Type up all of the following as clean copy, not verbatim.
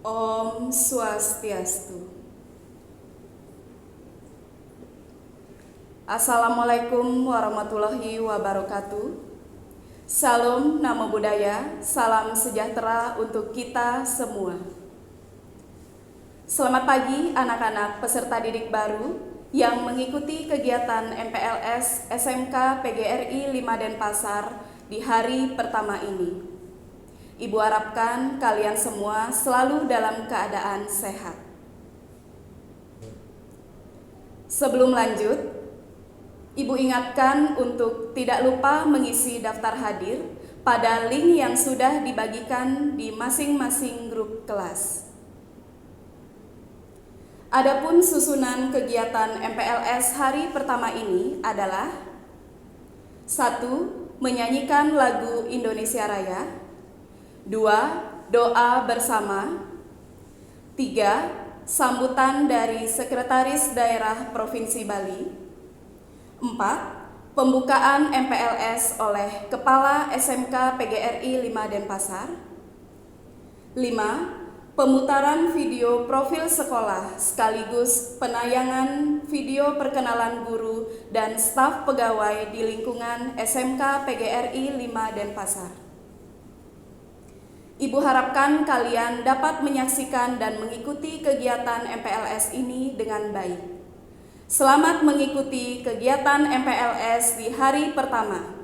Om Swastiastu. Assalamualaikum warahmatullahi wabarakatuh. Salam Namo Buddhaya, salam sejahtera untuk kita semua. Selamat pagi anak-anak peserta didik baru yang mengikuti kegiatan MPLS SMK PGRI 5 Denpasar di hari pertama ini. Ibu harapkan kalian semua selalu dalam keadaan sehat. Sebelum lanjut, Ibu ingatkan untuk tidak lupa mengisi daftar hadir pada link yang sudah dibagikan di masing-masing grup kelas. Adapun susunan kegiatan MPLS hari pertama ini adalah 1. Menyanyikan lagu Indonesia Raya. 2. Doa bersama. 3. Sambutan dari Sekretaris Daerah Provinsi Bali. 4. Pembukaan MPLS oleh Kepala SMK PGRI 5 Denpasar. 5. Pemutaran video profil sekolah sekaligus penayangan video perkenalan guru dan staf pegawai di lingkungan SMK PGRI 5 Denpasar. Ibu harapkan kalian dapat menyaksikan dan mengikuti kegiatan MPLS ini dengan baik. Selamat mengikuti kegiatan MPLS di hari pertama.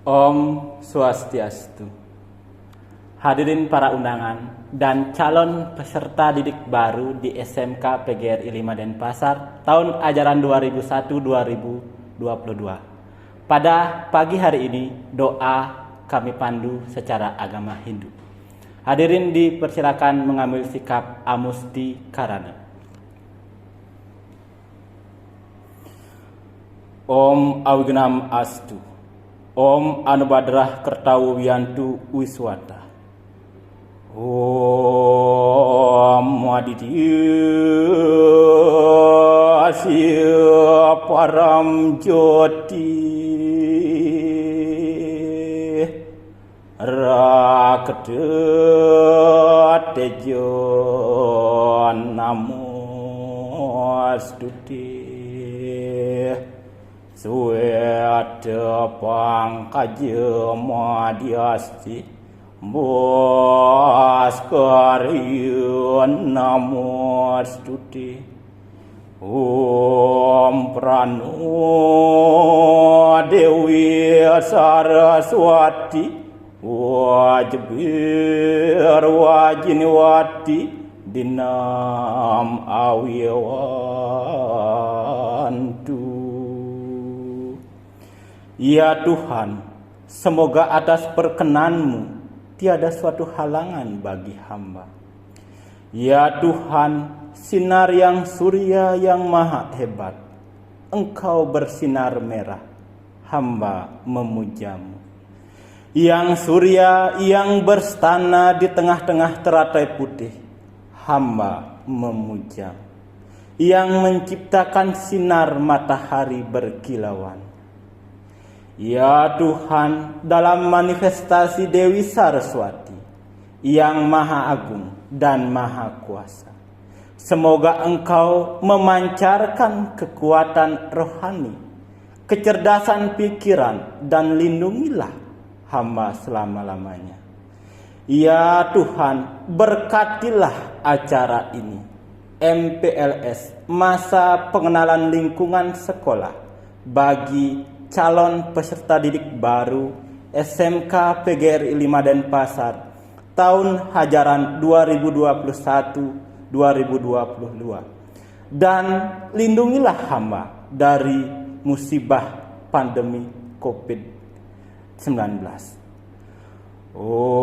Om Swastiastu. Hadirin para undangan dan calon peserta didik baru di SMK PGRI 5 Denpasar tahun ajaran 2001-2022. Pada pagi hari ini doa kami pandu secara agama Hindu. Hadirin dipersilakan mengambil sikap amusti karana. Om Awignam Astu. Om Anubadrah Kertawiyantu Wiswata. Om Aditya Asya Param Jyoti Rakata Tejo Namostuti Sueta pangkaja madiasti Bhaskariyan namostuti Om Prano Dewi Saraswati Wajibir Wajiniwati dinam awiwantu. Ya Tuhan, semoga atas perkenan-Mu tiada suatu halangan bagi hamba. Ya Tuhan, sinar yang surya yang maha hebat, Engkau bersinar merah, hamba memuja-Mu. Yang surya yang berstana di tengah-tengah teratai putih, hamba memuja. Yang menciptakan sinar matahari berkilauan. Ya Tuhan, dalam manifestasi Dewi Saraswati yang maha agung dan maha kuasa, semoga Engkau memancarkan kekuatan rohani, kecerdasan pikiran, dan lindungilah hamba selama-lamanya. Ya Tuhan, berkatilah acara ini, MPLS, masa pengenalan lingkungan sekolah bagi calon peserta didik baru SMK PGRI 5 Denpasar tahun ajaran 2021-2022, dan lindungilah hamba dari musibah pandemi COVID-19. Om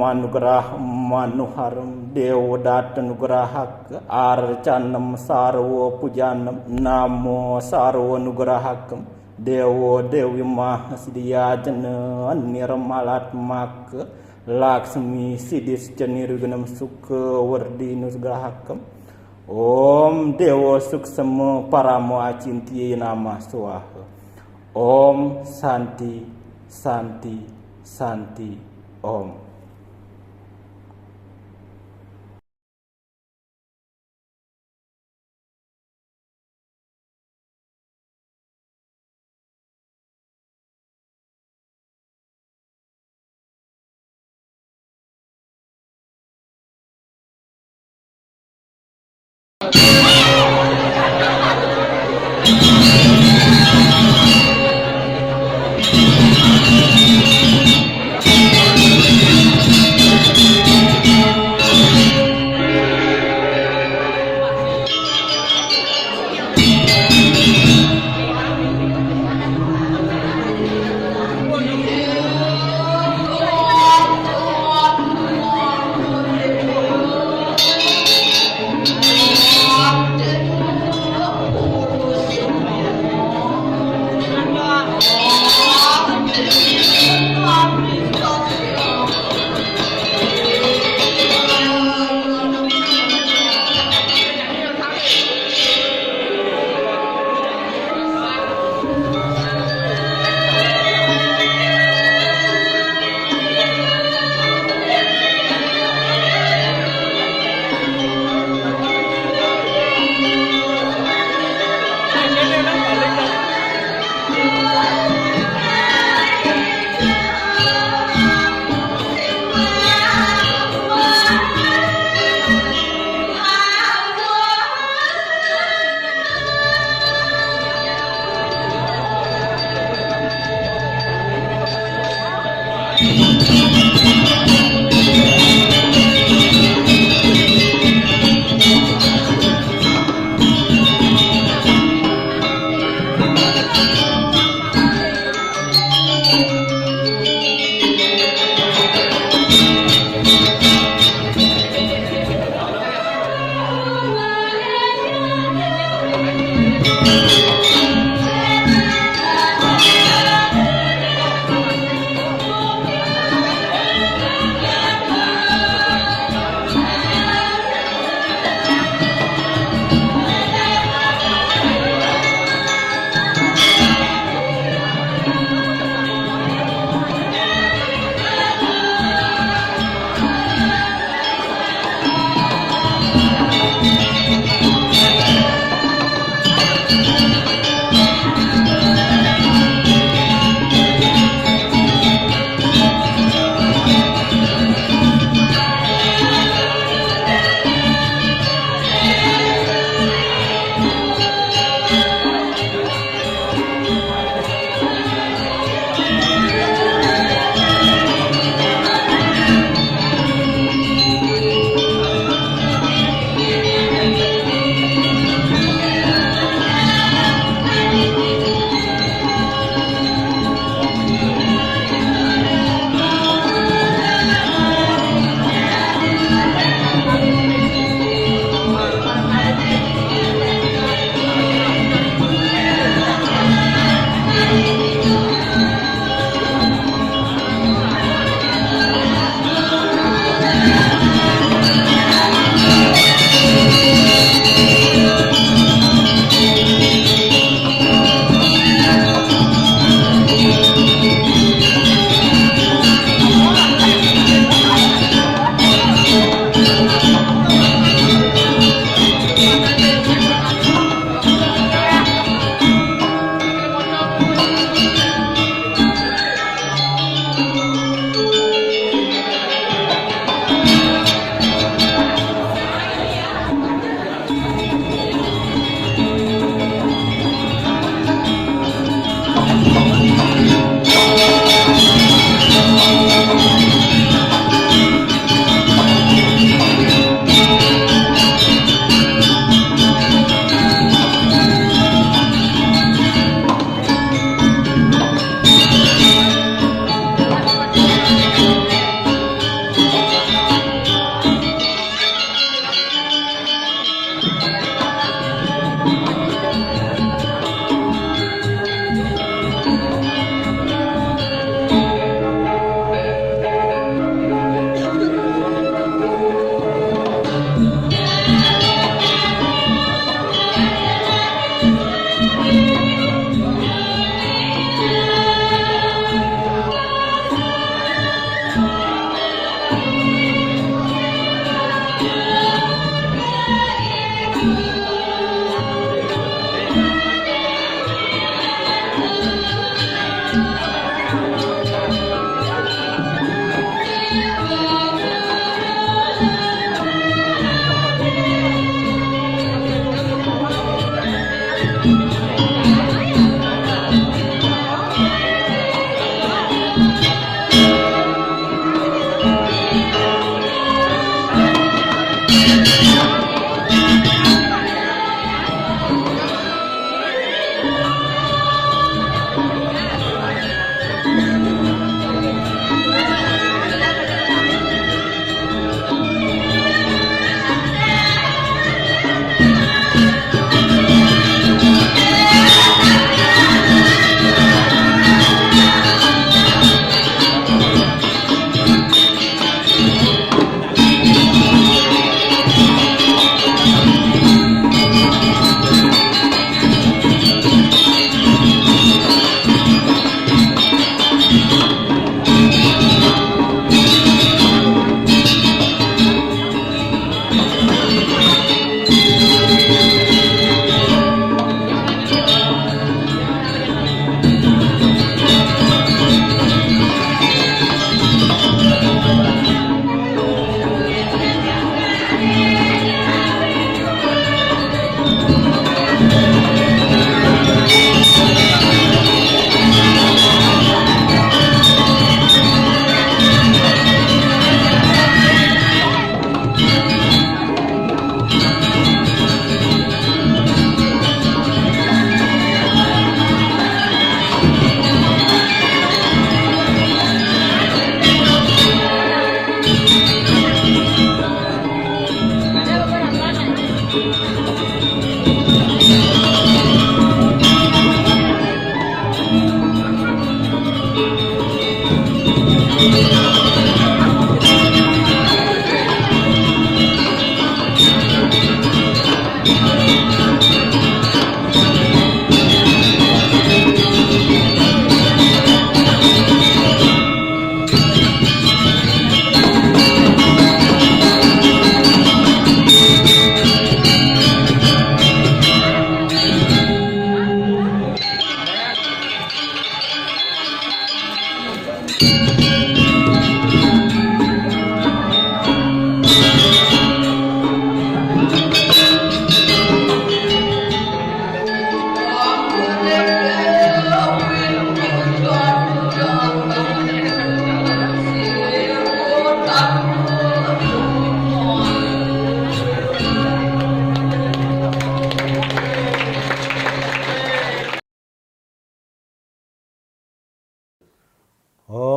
anugerah manuharam dewadata nugrahak arcanam sarwo pujanam namo sarwo nugrahakam dewo dewi mahasdiyajana nirmalat mak laksmi sidis cenirgunam suka wardi nugrahakam om dewo suksema paramo acinti nama swaha. Om santi santi santi om.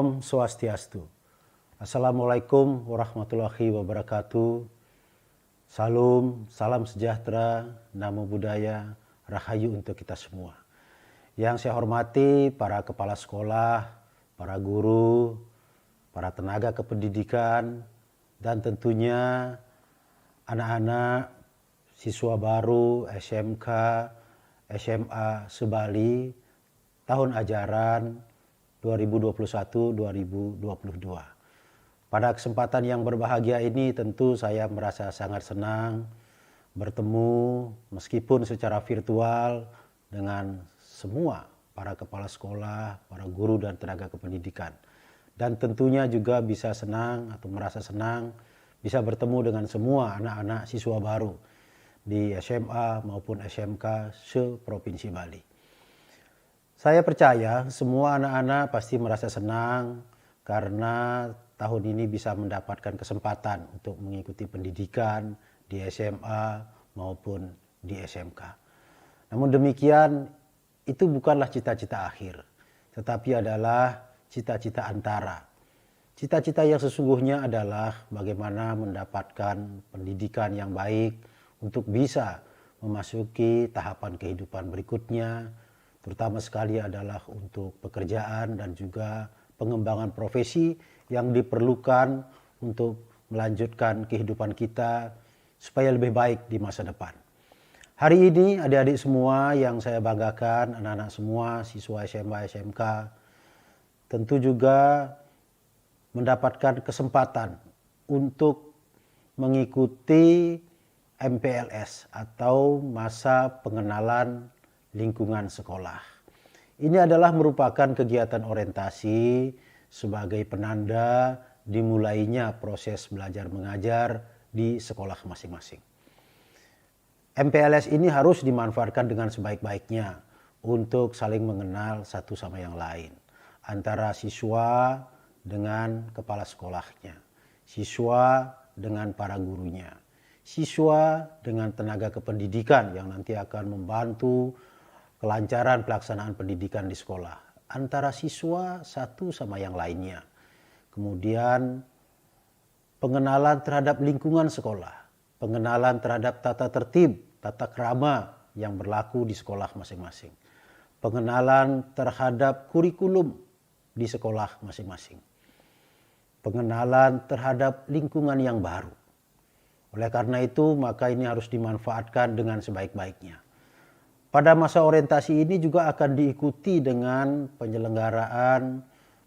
Om Swastiastu. Assalamualaikum warahmatullahi wabarakatuh. Salam sejahtera, namo buddhaya, rahayu untuk kita semua. Yang saya hormati para kepala sekolah, para guru, para tenaga kependidikan, dan tentunya anak-anak siswa baru SMK, SMA Sebali tahun ajaran 2021-2022. Pada kesempatan yang berbahagia ini tentu saya merasa sangat senang bertemu meskipun secara virtual dengan semua para kepala sekolah, para guru dan tenaga kependidikan. Dan tentunya juga bisa senang atau merasa senang bisa bertemu dengan semua anak-anak siswa baru di SMA maupun SMK se-Provinsi Bali. Saya percaya semua anak-anak pasti merasa senang karena tahun ini bisa mendapatkan kesempatan untuk mengikuti pendidikan di SMA maupun di SMK. Namun demikian, itu bukanlah cita-cita akhir, tetapi adalah cita-cita antara. Cita-cita yang sesungguhnya adalah bagaimana mendapatkan pendidikan yang baik untuk bisa memasuki tahapan kehidupan berikutnya, terutama sekali adalah untuk pekerjaan dan juga pengembangan profesi yang diperlukan untuk melanjutkan kehidupan kita supaya lebih baik di masa depan. Hari ini adik-adik semua yang saya banggakan, anak-anak semua, siswa SMA, SMK, tentu juga mendapatkan kesempatan untuk mengikuti MPLS atau masa pengenalan lingkungan sekolah. Ini adalah merupakan kegiatan orientasi sebagai penanda dimulainya proses belajar mengajar di sekolah masing-masing. MPLS ini harus dimanfaatkan dengan sebaik-baiknya untuk saling mengenal satu sama yang lain. Antara siswa dengan kepala sekolahnya, siswa dengan para gurunya, siswa dengan tenaga kependidikan yang nanti akan membantu kelancaran pelaksanaan pendidikan di sekolah. Antara siswa satu sama yang lainnya. Kemudian pengenalan terhadap lingkungan sekolah, pengenalan terhadap tata tertib, tata krama yang berlaku di sekolah masing-masing, pengenalan terhadap kurikulum di sekolah masing-masing, pengenalan terhadap lingkungan yang baru. Oleh karena itu, maka ini harus dimanfaatkan dengan sebaik-baiknya. Pada masa orientasi ini juga akan diikuti dengan penyelenggaraan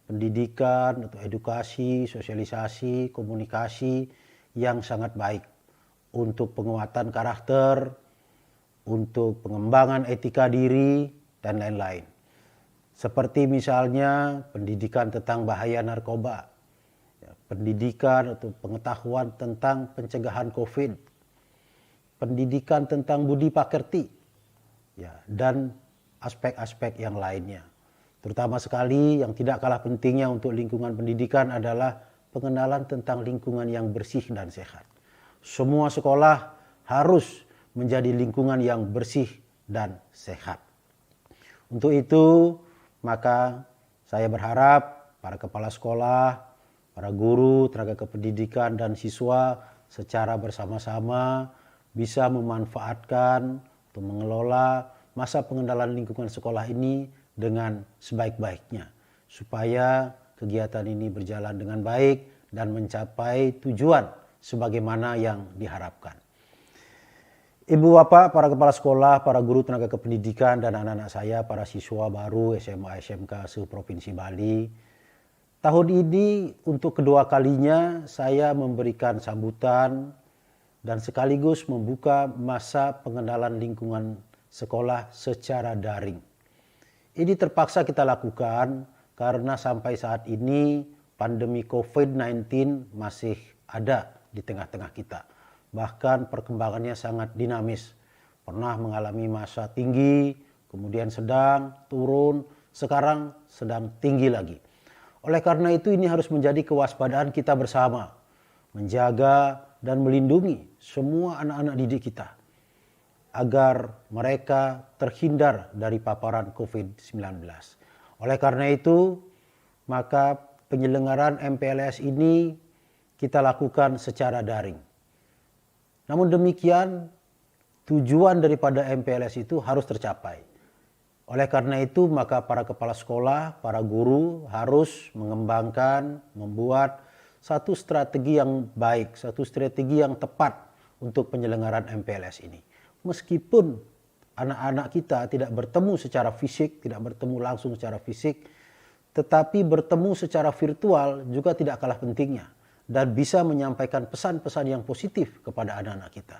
pendidikan atau edukasi, sosialisasi, komunikasi yang sangat baik untuk penguatan karakter, untuk pengembangan etika diri, dan lain-lain. Seperti misalnya pendidikan tentang bahaya narkoba, pendidikan atau pengetahuan tentang pencegahan COVID, pendidikan tentang budi pakerti, dan aspek-aspek yang lainnya. Terutama sekali yang tidak kalah pentingnya untuk lingkungan pendidikan adalah pengenalan tentang lingkungan yang bersih dan sehat. Semua sekolah harus menjadi lingkungan yang bersih dan sehat. Untuk itu, maka saya berharap para kepala sekolah, para guru, tenaga kependidikan, dan siswa secara bersama-sama bisa memanfaatkan untuk mengelola masa pengenalan lingkungan sekolah ini dengan sebaik-baiknya, supaya kegiatan ini berjalan dengan baik dan mencapai tujuan sebagaimana yang diharapkan. Ibu bapak, para kepala sekolah, para guru tenaga kependidikan, dan anak-anak saya, para siswa baru SMA SMK se-Provinsi Bali, tahun ini untuk kedua kalinya saya memberikan sambutan dan sekaligus membuka masa pengenalan lingkungan sekolah secara daring. Ini terpaksa kita lakukan karena sampai saat ini pandemi COVID-19 masih ada di tengah-tengah kita. Bahkan perkembangannya sangat dinamis. Pernah mengalami masa tinggi, kemudian sedang, turun, sekarang sedang tinggi lagi. Oleh karena itu ini harus menjadi kewaspadaan kita bersama. Menjaga dan melindungi semua anak-anak didik kita agar mereka terhindar dari paparan COVID-19. Oleh karena itu, maka penyelenggaraan MPLS ini kita lakukan secara daring. Namun demikian, tujuan daripada MPLS itu harus tercapai. Oleh karena itu, maka para kepala sekolah, para guru harus mengembangkan, membuat satu strategi yang baik, satu strategi yang tepat untuk penyelenggaraan MPLS ini. Meskipun anak-anak kita tidak bertemu secara fisik, tidak bertemu langsung secara fisik, tetapi bertemu secara virtual juga tidak kalah pentingnya dan bisa menyampaikan pesan-pesan yang positif kepada anak-anak kita.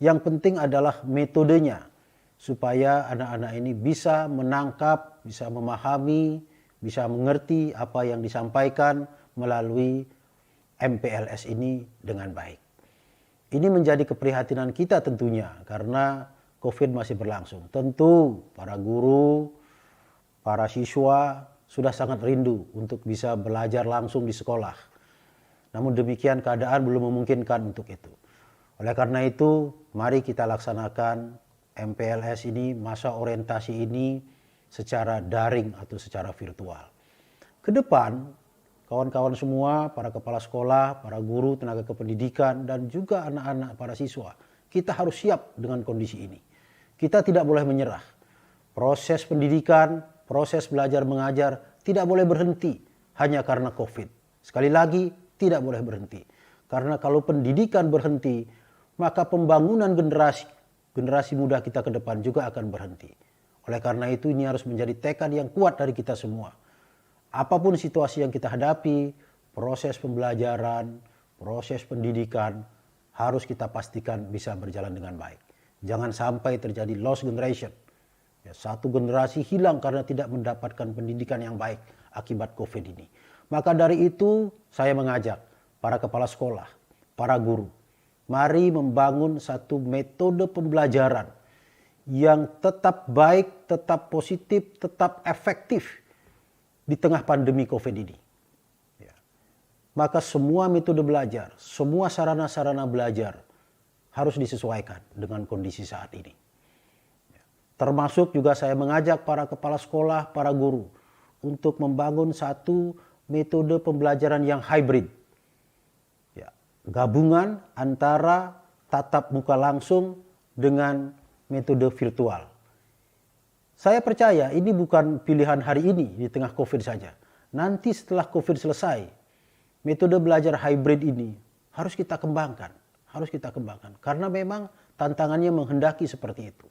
Yang penting adalah metodenya, supaya anak-anak ini bisa menangkap, bisa memahami, bisa mengerti apa yang disampaikan melalui MPLS ini dengan baik. Ini menjadi keprihatinan kita tentunya karena COVID masih berlangsung. Tentu para guru, para siswa sudah sangat rindu untuk bisa belajar langsung di sekolah. Namun demikian keadaan belum memungkinkan untuk itu. Oleh karena itu, mari kita laksanakan MPLS ini, masa orientasi ini secara daring atau secara virtual. Ke depan, kawan-kawan semua, para kepala sekolah, para guru, tenaga kependidikan, dan juga anak-anak, para siswa, kita harus siap dengan kondisi ini. Kita tidak boleh menyerah. Proses pendidikan, proses belajar mengajar tidak boleh berhenti hanya karena COVID. Sekali lagi, tidak boleh berhenti. Karena kalau pendidikan berhenti, maka pembangunan generasi muda kita ke depan juga akan berhenti. Oleh karena itu ini harus menjadi tekad yang kuat dari kita semua. Apapun situasi yang kita hadapi, proses pembelajaran, proses pendidikan harus kita pastikan bisa berjalan dengan baik. Jangan sampai terjadi lost generation. Ya, satu generasi hilang karena tidak mendapatkan pendidikan yang baik akibat COVID ini. Maka dari itu saya mengajak para kepala sekolah, para guru, mari membangun satu metode pembelajaran yang tetap baik, tetap positif, tetap efektif di tengah pandemi COVID ini. Ya. Maka semua metode belajar, semua sarana-sarana belajar harus disesuaikan dengan kondisi saat ini. Ya. Termasuk juga saya mengajak para kepala sekolah, para guru untuk membangun satu metode pembelajaran yang hybrid. Gabungan antara tatap muka langsung dengan metode virtual. Saya percaya ini bukan pilihan hari ini di tengah COVID saja. Nanti setelah COVID selesai, metode belajar hybrid ini harus kita kembangkan. Karena memang tantangannya menghendaki seperti itu.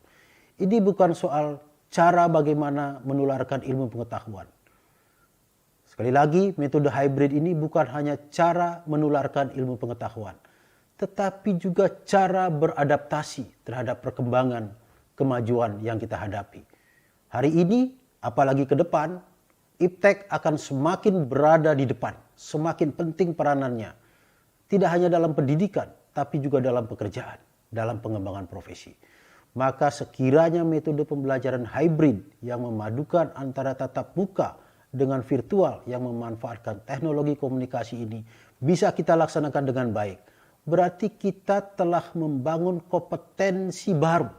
Ini bukan soal cara bagaimana menularkan ilmu pengetahuan. Sekali lagi, metode hybrid ini bukan hanya cara menularkan ilmu pengetahuan, tetapi juga cara beradaptasi terhadap perkembangan kemajuan yang kita hadapi. Hari ini, apalagi ke depan, iptek akan semakin berada di depan, semakin penting peranannya. Tidak hanya dalam pendidikan, tapi juga dalam pekerjaan, dalam pengembangan profesi. Maka sekiranya metode pembelajaran hybrid yang memadukan antara tatap muka dengan virtual yang memanfaatkan teknologi komunikasi ini bisa kita laksanakan dengan baik. Berarti kita telah membangun kompetensi baru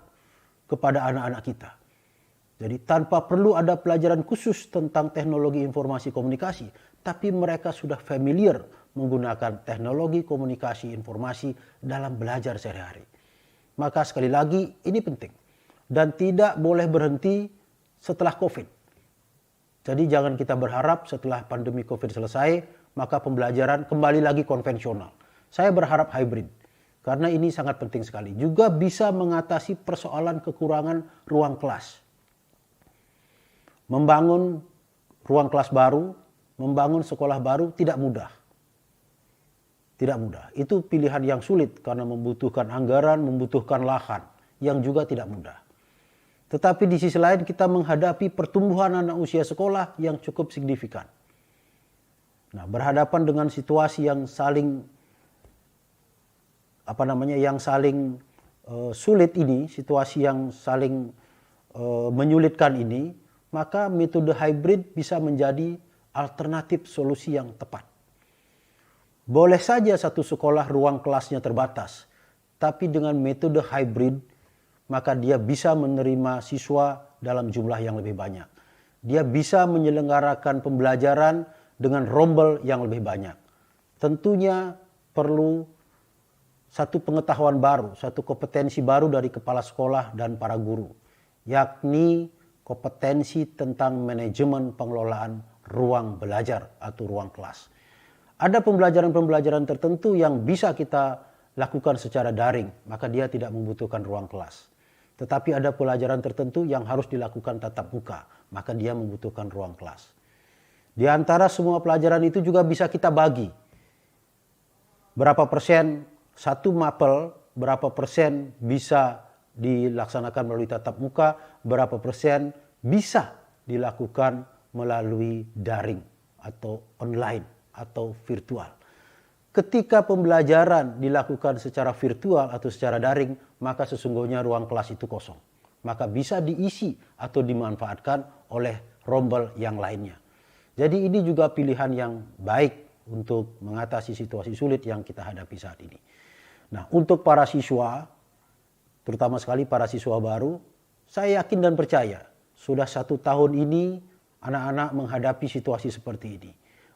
kepada anak-anak kita. Jadi tanpa perlu ada pelajaran khusus tentang teknologi informasi komunikasi, tapi mereka sudah familiar menggunakan teknologi komunikasi informasi dalam belajar sehari-hari. Maka sekali lagi ini penting dan tidak boleh berhenti setelah COVID. Jadi jangan kita berharap setelah pandemi COVID selesai, maka pembelajaran kembali lagi konvensional. Saya berharap hybrid, karena ini sangat penting sekali. Juga bisa mengatasi persoalan kekurangan ruang kelas. Membangun ruang kelas baru, membangun sekolah baru tidak mudah. Tidak mudah. Itu pilihan yang sulit karena membutuhkan anggaran, membutuhkan lahan, yang juga tidak mudah. Tetapi di sisi lain kita menghadapi pertumbuhan anak usia sekolah yang cukup signifikan. Nah, berhadapan dengan situasi yang saling sulit ini, situasi yang saling menyulitkan ini, maka metode hybrid bisa menjadi alternatif solusi yang tepat. Boleh saja satu sekolah ruang kelasnya terbatas, tapi dengan metode hybrid maka dia bisa menerima siswa dalam jumlah yang lebih banyak. Dia bisa menyelenggarakan pembelajaran dengan rombel yang lebih banyak. Tentunya perlu satu pengetahuan baru, satu kompetensi baru dari kepala sekolah dan para guru, yakni kompetensi tentang manajemen pengelolaan ruang belajar atau ruang kelas. Ada pembelajaran-pembelajaran tertentu yang bisa kita lakukan secara daring, maka dia tidak membutuhkan ruang kelas. Tetapi ada pelajaran tertentu yang harus dilakukan tatap muka, maka dia membutuhkan ruang kelas. Di antara semua pelajaran itu juga bisa kita bagi. Berapa persen satu mapel berapa persen bisa dilaksanakan melalui tatap muka, berapa persen bisa dilakukan melalui daring atau online atau virtual. Ketika pembelajaran dilakukan secara virtual atau secara daring, maka sesungguhnya ruang kelas itu kosong. Maka bisa diisi atau dimanfaatkan oleh rombel yang lainnya. Jadi ini juga pilihan yang baik untuk mengatasi situasi sulit yang kita hadapi saat ini. Nah, untuk para siswa, terutama sekali para siswa baru, saya yakin dan percaya sudah 1 tahun ini anak-anak menghadapi situasi seperti ini.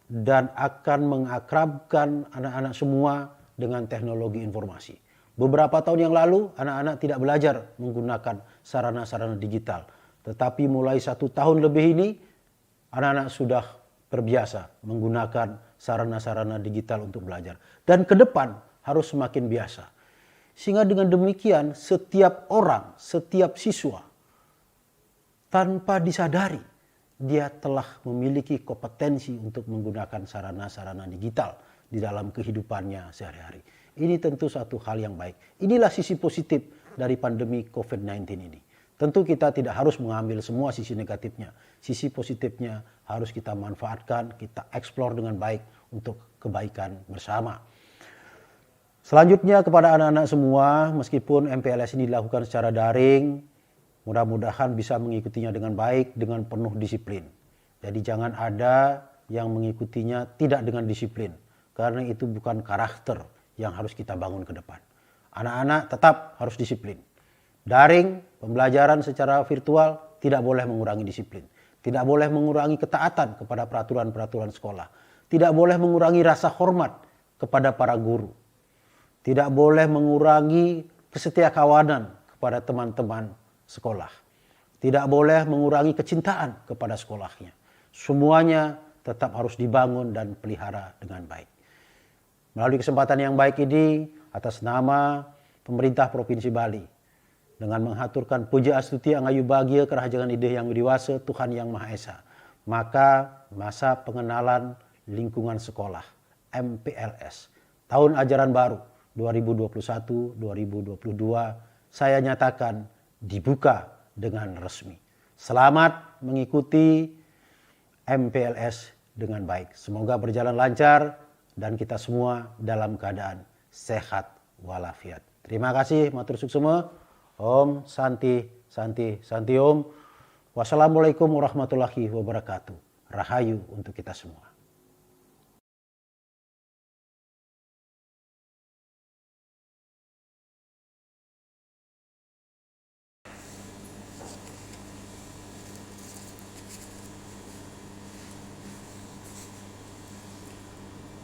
Dan akan mengakrabkan anak-anak semua dengan teknologi informasi. Beberapa tahun yang lalu anak-anak tidak belajar menggunakan sarana-sarana digital. Tetapi mulai 1 tahun lebih ini anak-anak sudah terbiasa menggunakan sarana-sarana digital untuk belajar. Dan ke depan harus semakin biasa. Sehingga dengan demikian setiap orang, setiap siswa tanpa disadari dia telah memiliki kompetensi untuk menggunakan sarana-sarana digital di dalam kehidupannya sehari-hari. Ini tentu satu hal yang baik. Inilah sisi positif dari pandemi COVID-19 ini. Tentu kita tidak harus mengambil semua sisi negatifnya. Sisi positifnya harus kita manfaatkan, kita eksplor dengan baik untuk kebaikan bersama. Selanjutnya kepada anak-anak semua, meskipun MPLS ini dilakukan secara daring, mudah-mudahan bisa mengikutinya dengan baik, dengan penuh disiplin. Jadi jangan ada yang mengikutinya tidak dengan disiplin. Karena itu bukan karakter yang harus kita bangun ke depan. Anak-anak tetap harus disiplin. Daring, pembelajaran secara virtual tidak boleh mengurangi disiplin. Tidak boleh mengurangi ketaatan kepada peraturan-peraturan sekolah. Tidak boleh mengurangi rasa hormat kepada para guru. Tidak boleh mengurangi kesetiakawanan kepada teman-teman sekolah. Tidak boleh mengurangi kecintaan kepada sekolahnya. Semuanya tetap harus dibangun dan pelihara dengan baik. Melalui kesempatan yang baik ini, atas nama pemerintah Provinsi Bali, dengan menghaturkan puja astuti angayu bahagia kerahajangan ide yang widiwasa Tuhan Yang Maha Esa, maka masa pengenalan lingkungan sekolah MPLS tahun ajaran baru 2021-2022 saya nyatakan dibuka dengan resmi. Selamat mengikuti MPLS dengan baik. Semoga berjalan lancar dan kita semua dalam keadaan sehat walafiat. Terima kasih, matur suksema. Om Santi Santi Santi Om. Wassalamualaikum warahmatullahi wabarakatuh. Rahayu untuk kita semua.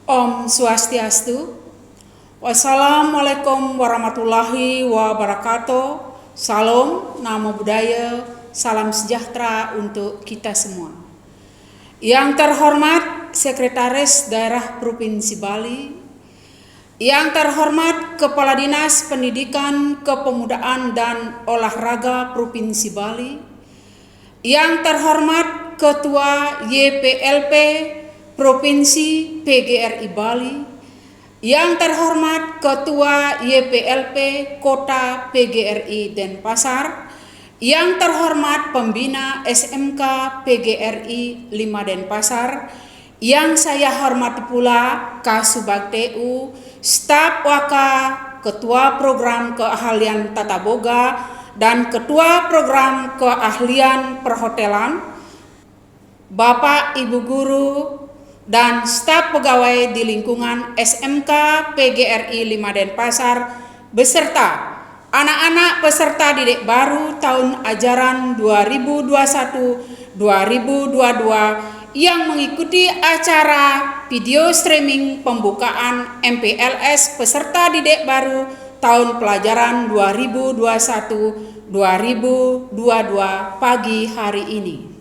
Om Swastiastu. Wassalamualaikum warahmatullahi wabarakatuh. Salam, namo buddhaya, salam sejahtera untuk kita semua. Yang terhormat Sekretaris Daerah Provinsi Bali, yang terhormat Kepala Dinas Pendidikan, Kepemudaan dan Olahraga Provinsi Bali, yang terhormat Ketua YPLP Provinsi PGRI Bali, yang terhormat Ketua YPLP Kota PGRI Denpasar, yang terhormat Pembina SMK PGRI 5 Denpasar, yang saya hormati pula Kasubag-TU, staf Waka, Ketua Program Keahlian Tata Boga, dan Ketua Program Keahlian Perhotelan, Bapak Ibu Guru, dan staf pegawai di lingkungan SMK PGRI 5 Denpasar, beserta anak-anak peserta didik baru tahun ajaran 2021-2022 yang mengikuti acara video streaming pembukaan MPLS peserta didik baru tahun pelajaran 2021-2022 pagi hari ini.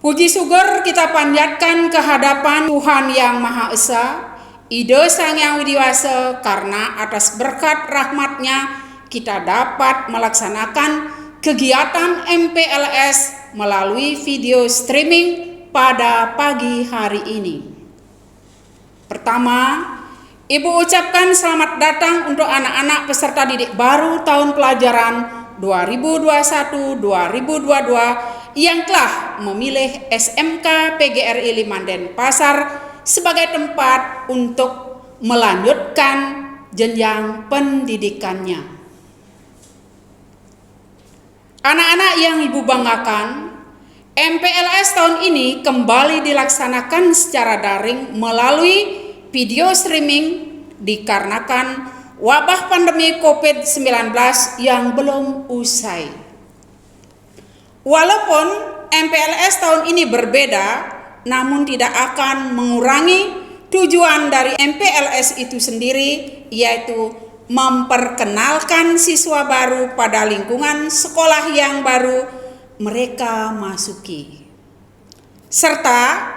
Puji syukur kita panjatkan kehadapan Tuhan Yang Maha Esa, Ida Sang Yang Widiwasa, karena atas berkat rahmat-Nya kita dapat melaksanakan kegiatan MPLS melalui video streaming pada pagi hari ini. Pertama, Ibu ucapkan selamat datang untuk anak-anak peserta didik baru tahun pelajaran 2021-2022 yang telah memilih SMK PGRI 5 Denpasar sebagai tempat untuk melanjutkan jenjang pendidikannya. Anak-anak yang Ibu banggakan, MPLS tahun ini kembali dilaksanakan secara daring melalui video streaming dikarenakan wabah pandemi COVID-19 yang belum usai. Walaupun MPLS tahun ini berbeda, namun tidak akan mengurangi tujuan dari MPLS itu sendiri, yaitu memperkenalkan siswa baru pada lingkungan sekolah yang baru mereka masuki, serta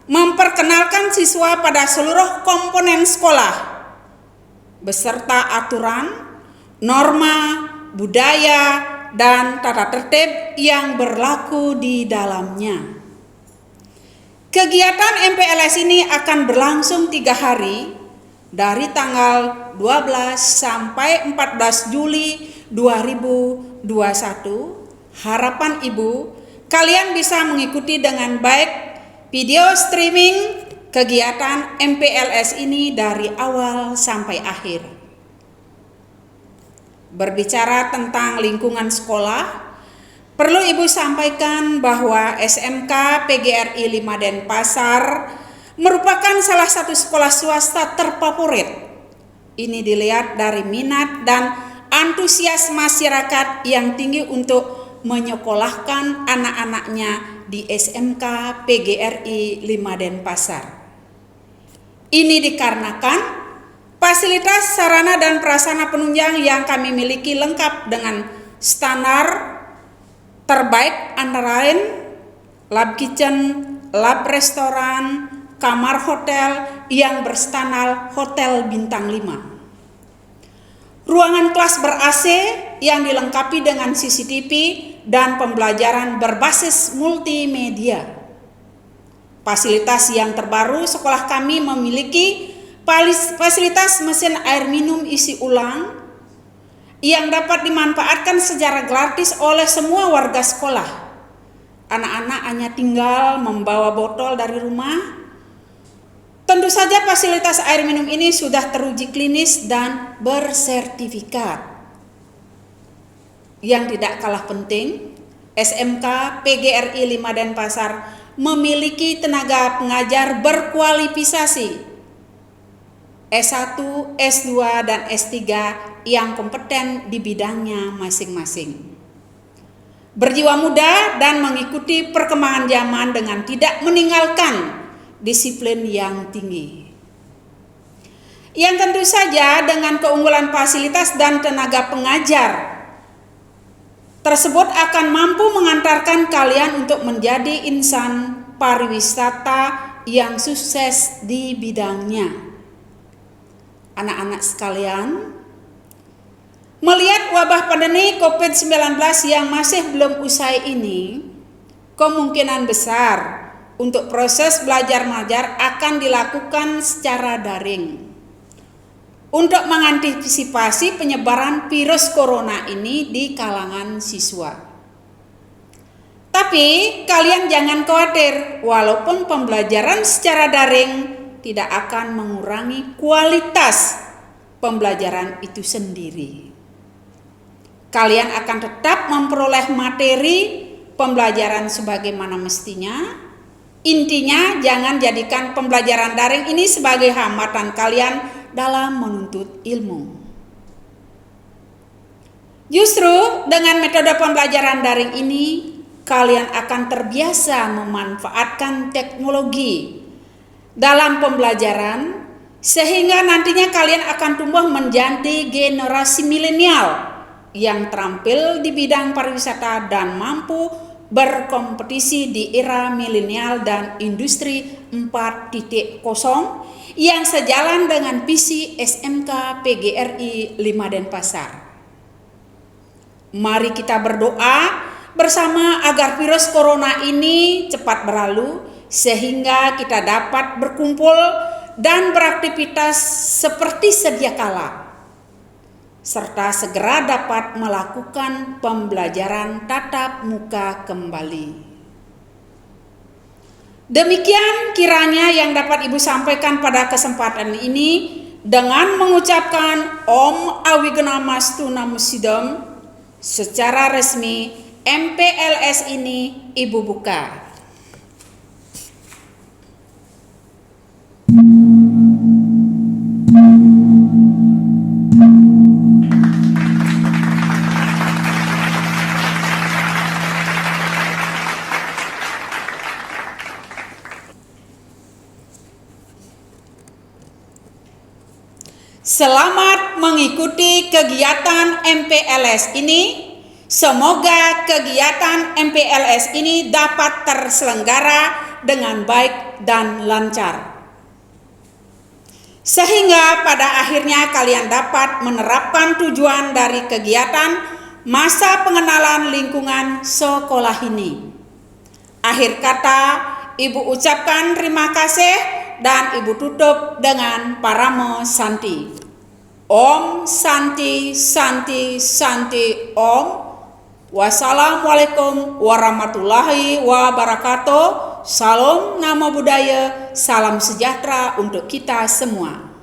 memperkenalkan siswa pada seluruh komponen sekolah beserta aturan, norma, budaya, dan tata tertib yang berlaku di dalamnya. Kegiatan MPLS ini akan berlangsung 3 hari dari tanggal 12 sampai 14 Juli 2021. Harapan Ibu, kalian bisa mengikuti dengan baik video streaming kegiatan MPLS ini dari awal sampai akhir. Berbicara tentang lingkungan sekolah, perlu Ibu sampaikan bahwa SMK PGRI 5 Denpasar merupakan salah satu sekolah swasta terfavorit. Ini dilihat dari minat dan antusias masyarakat yang tinggi untuk menyekolahkan anak-anaknya di SMK PGRI 5 Denpasar. Ini dikarenakan fasilitas sarana dan prasarana penunjang yang kami miliki lengkap dengan standar terbaik antara lain lab kitchen, lab restoran, kamar hotel yang berstandar hotel bintang 5. Ruangan kelas ber-AC yang dilengkapi dengan CCTV dan pembelajaran berbasis multimedia. Fasilitas yang terbaru, sekolah kami memiliki fasilitas mesin air minum isi ulang yang dapat dimanfaatkan secara gratis oleh semua warga sekolah. Anak-anak hanya tinggal membawa botol dari rumah. Tentu saja fasilitas air minum ini sudah teruji klinis dan bersertifikat. Yang tidak kalah penting, SMK PGRI 5 Denpasar memiliki tenaga pengajar berkualifikasi S1, S2, dan S3 yang kompeten di bidangnya masing-masing. Berjiwa muda dan mengikuti perkembangan zaman dengan tidak meninggalkan disiplin yang tinggi. Yang tentu saja dengan keunggulan fasilitas dan tenaga pengajar tersebut akan mampu mengantarkan kalian untuk menjadi insan pariwisata yang sukses di bidangnya. Anak-anak sekalian, melihat wabah pandemi COVID-19 yang masih belum usai ini, kemungkinan besar untuk proses belajar mengajar akan dilakukan secara daring. Untuk mengantisipasi penyebaran virus corona ini di kalangan siswa. Tapi kalian jangan khawatir, walaupun pembelajaran secara daring tidak akan mengurangi kualitas pembelajaran itu sendiri. Kalian akan tetap memperoleh materi pembelajaran sebagaimana mestinya. Intinya jangan jadikan pembelajaran daring ini sebagai hambatan kalian dalam menuntut ilmu. Justru dengan metode pembelajaran daring ini, kalian akan terbiasa memanfaatkan teknologi dalam pembelajaran, sehingga nantinya kalian akan tumbuh menjadi generasi milenial yang terampil di bidang pariwisata dan mampu berkompetisi di era milenial dan industri 4.0 yang sejalan dengan visi SMK PGRI 5 Denpasar. Mari kita berdoa bersama agar virus corona ini cepat berlalu sehingga kita dapat berkumpul dan beraktivitas seperti sedia kala, serta segera dapat melakukan pembelajaran tatap muka kembali. Demikian kiranya yang dapat Ibu sampaikan pada kesempatan ini dengan mengucapkan Om Awigenamastu Namusidom. Secara resmi MPLS ini Ibu buka. Selamat mengikuti kegiatan MPLS ini. Semoga kegiatan MPLS ini dapat terselenggara dengan baik dan lancar, sehingga pada akhirnya kalian dapat menerapkan tujuan dari kegiatan masa pengenalan lingkungan sekolah ini. Akhir kata, Ibu ucapkan terima kasih dan Ibu tutup dengan Paramo Santi. Om Santi Santi Santi Om. Wassalamualaikum warahmatullahi wabarakatuh. Salam Namo Buddhaya, salam sejahtera untuk kita semua.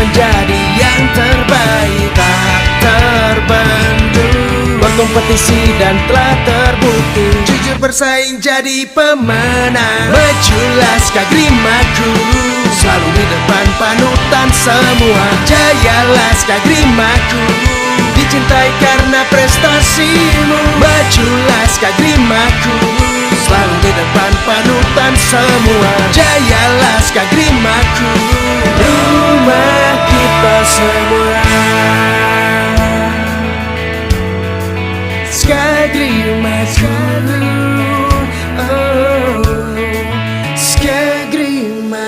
menjadi yang terbaik, tak terbendung. Berkompetisi dan telah terbukti, jujur bersaing jadi pemenang. Majulah Skagrimaku, selalu di depan panutan semua. Jayalah Skagrimaku, dicintai karena prestasimu. Majulah Skagrimaku, selalu di depan panutan semua. Jayalah Skagrimaku, rumah kita semua. Skagrimaku, oh, Skagrimaku.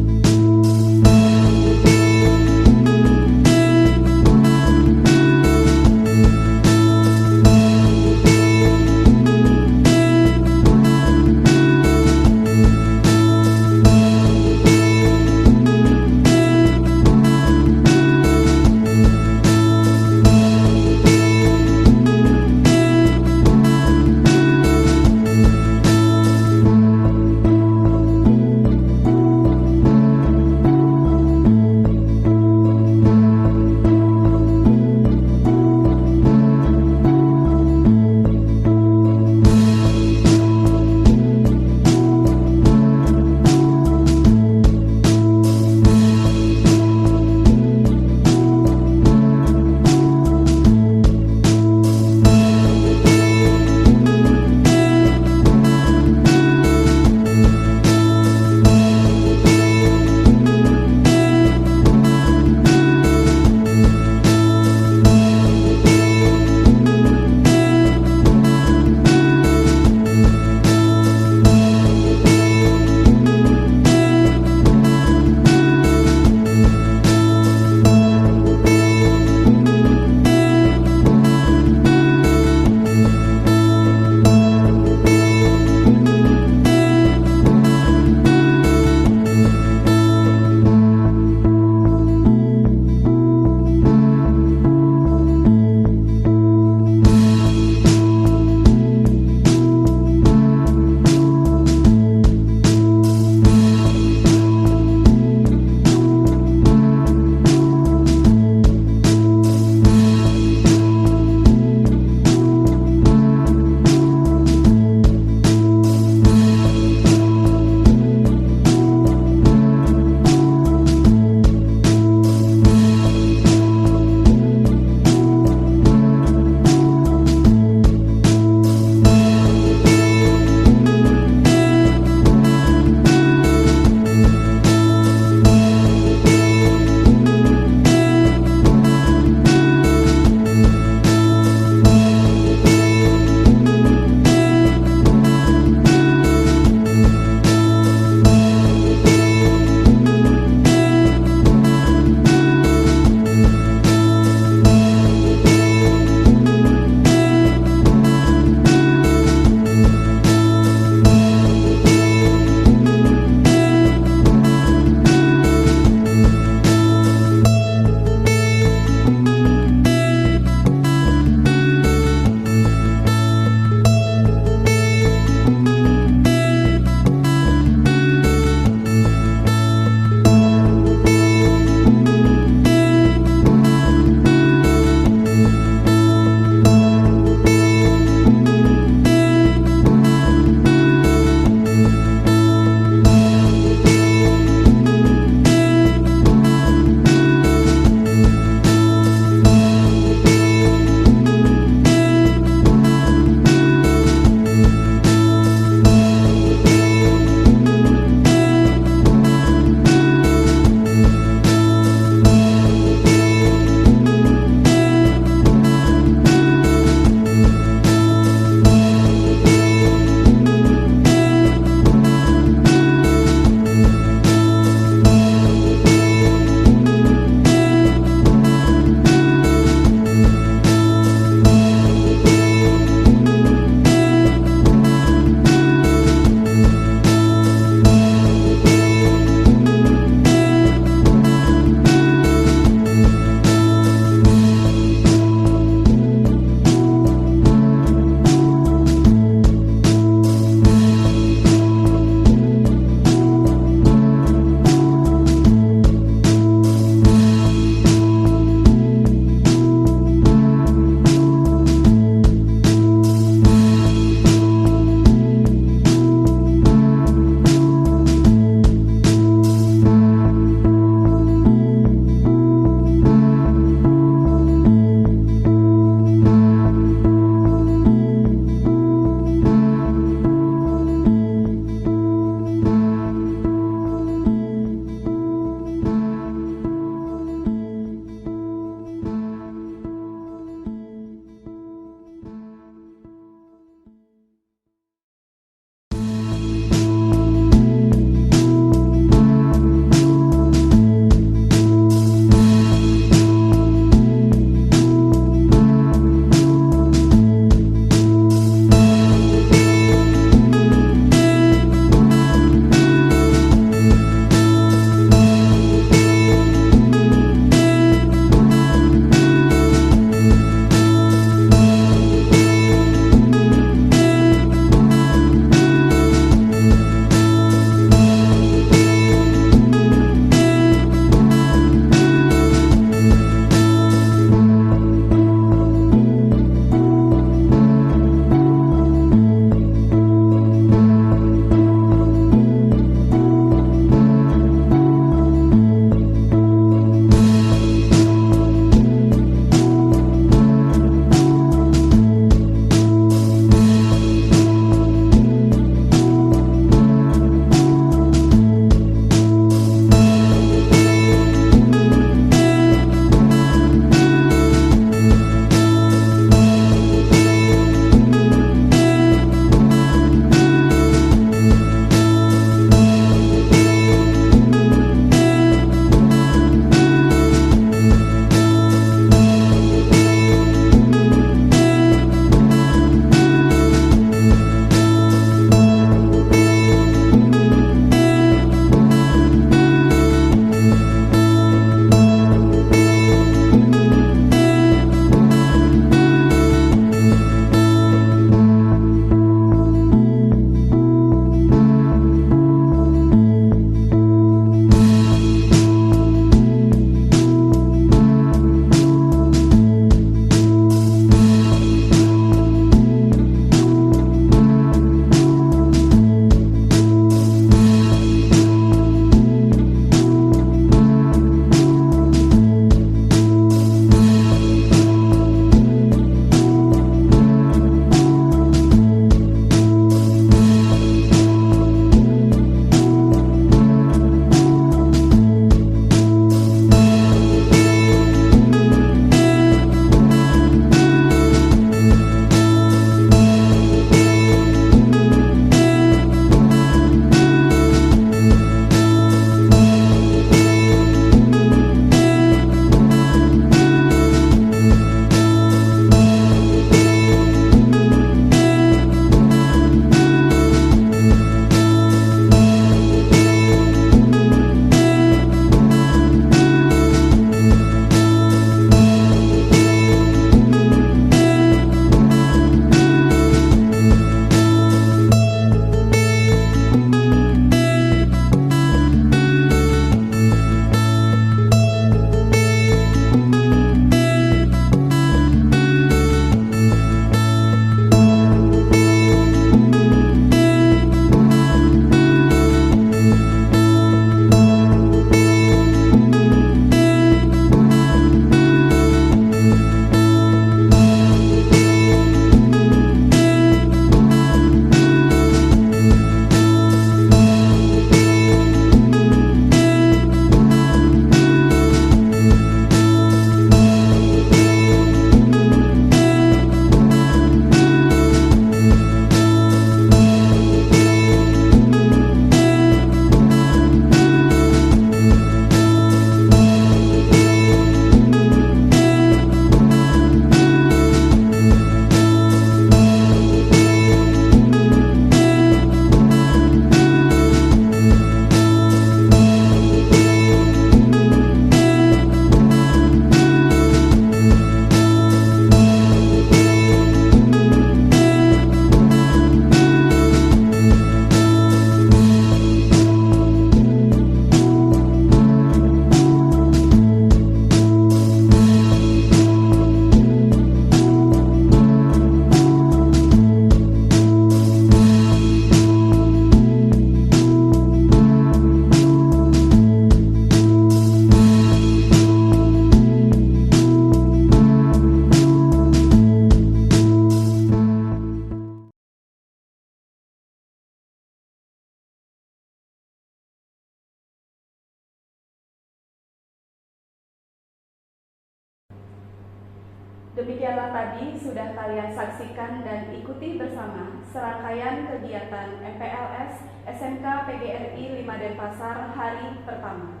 Demikianlah tadi sudah kalian saksikan dan ikuti bersama serangkaian kegiatan MPLS SMK PGRI 5 Denpasar hari pertama.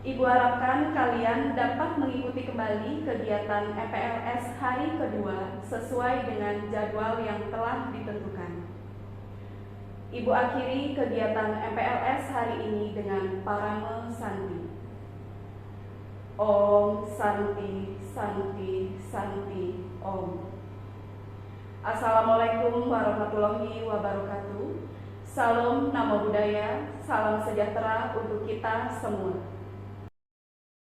Ibu harapkan kalian dapat mengikuti kembali kegiatan MPLS hari kedua sesuai dengan jadwal yang telah ditentukan. Ibu akhiri kegiatan MPLS hari ini dengan parame Santi. Om Santi, Santi, Santi, Om. Assalamualaikum warahmatullahi wabarakatuh. Salam Namo Buddhaya, salam sejahtera untuk kita semua.